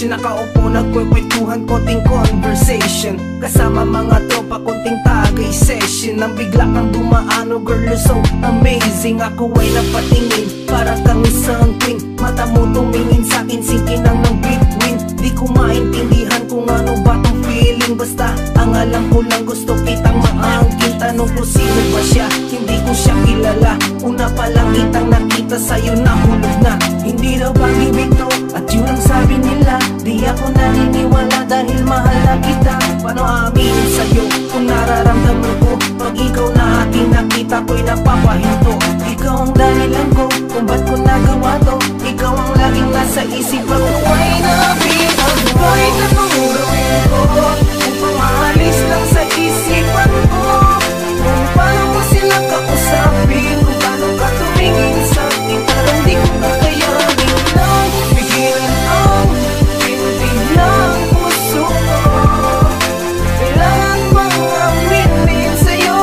station. Nakaupo nagkwekwentuhan, konting conversation, kasama mga tropa, konting tagay session. Nang bigla kang dumaano, girl, you're so amazing. Ako ay napatingin, para kang isang queen. Mata mo tumingin sa'kin, sinkin lang ng between. Di ko maintindihan kung ano ba tong feeling. Basta ang alam ko lang, gusto kitang maangkin. Tanong ko sino ba siya, hindi ko siya kilala. Una pa lang kitang nakita, sa'yo nahulog na. Hindi daw pag-ibig to, at yun ang sabi nila. Di ako naniniwala dahil mahal na kita. Paano aminin sa'yo kung nararamdaman ko? Pag ikaw na aking nakita, ko'y napapahinto. Ikaw ang dahilan ko kung ba't ko nagawa to. Ikaw ang laging nasa isipan ko. Ay nabihag mo, kahit anong gawin ko, upang maalis lang sa isipan ko. Kung paano mo sila kausapin, kung paano ka tumingin sa akin, parang di ko kakayanin lang. Pigilan ang pintig ng puso ko. Kailangan bang aminin sa'yo?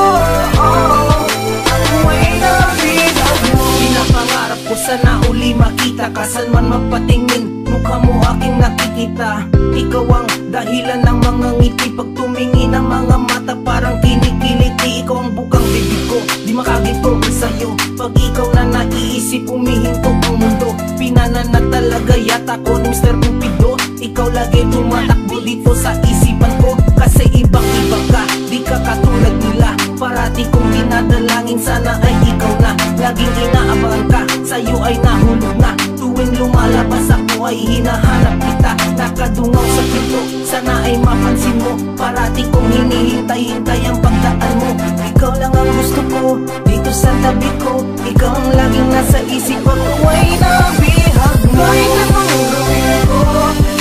Ako ay nabihag mo. Pinapangarap ko sana uli makita ka, saan man mapatingin, mukha mo aking nakikita. Ikaw ang dahilan ng mga ngiti, pag tumingin ang mga mata parang kinikiliti. Ikaw ang bukang bibig ko, di makagito sa'yo. Pag ikaw na naiisip, umihinto ang mundo. Pinana na talaga yata ko ni Mr. Cupido. Ikaw lagi tumatakbo dito sa isipan ko, kasi ibang iba ka, di ka katulad nila. Parati kong dinadalangin, sana ay ikaw na. Laging inaabangan ka, sa'yo ay nahulog na. Tuwing lumalabas ako ay hinahanap kita. Nakadungaw sa pinto, sana ay mapansin mo. Parati kong hinihintay-hintay ang pagdaan mo. Ikaw lang ang gusto ko, dito sa tabi ko. Ikaw ang laging nasa isip ko. Ay nabihag mo, ay anong gawin ko,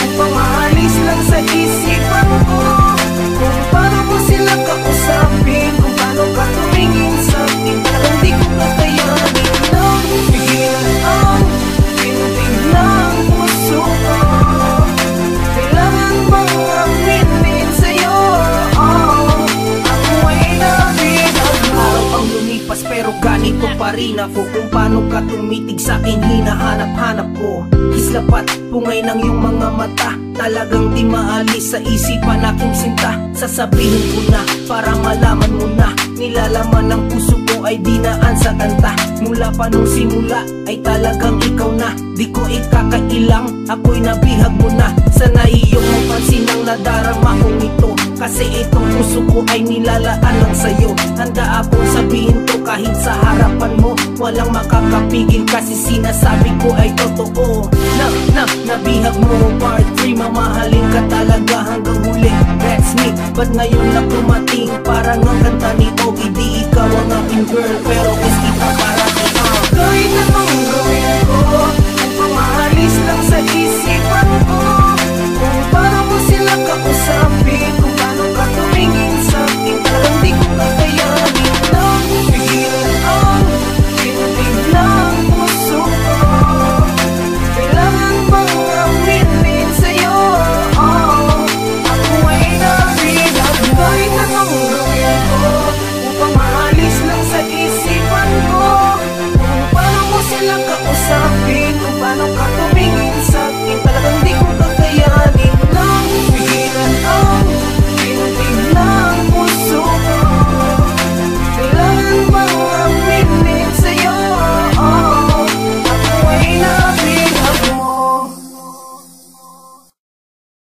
upang maalis lang sa isipan ko. Kung paano mo sila kausapin, kung paano ka tumingin sa akin, parang di ko kakayanin lang. Pigilan ang pintig ng puso ko. Kailangan bang aminin sa'yo? Ako ay nabihag mo. Araw ang lumipas pero ganito pa rin ako. Kung paano ka tumitig sa'kin, hinahanap-hanap ko. Islapat, pungay ng iyong mga mata, talagang di maalis sa isipan aking sinta. Sasabihin ko na para malaman mo na, nilalaman ng puso ko ay dinaan sa kanta. Mula pa nung simula ay talagang ikaw na, di ko ikakailang, ako'y nabihag mo na. Sana iyong mapansin ang nadarama kong ito, kasi itong puso ko ay nilalaan lang sa'yo. Handa akong sabihin to kahit sa harapan mo, walang makakapigil kasi sinasabi ko ay totoo. Nabihag mo part 3, mamahalin ka talaga hanggang huli. That's me, ba't ngayon na dumating parang ang kanta ni Ogie? Di ikaw ang aking girl, pero kiss kita parati. Kahit anong gawin ko, upang maalis lang sa isip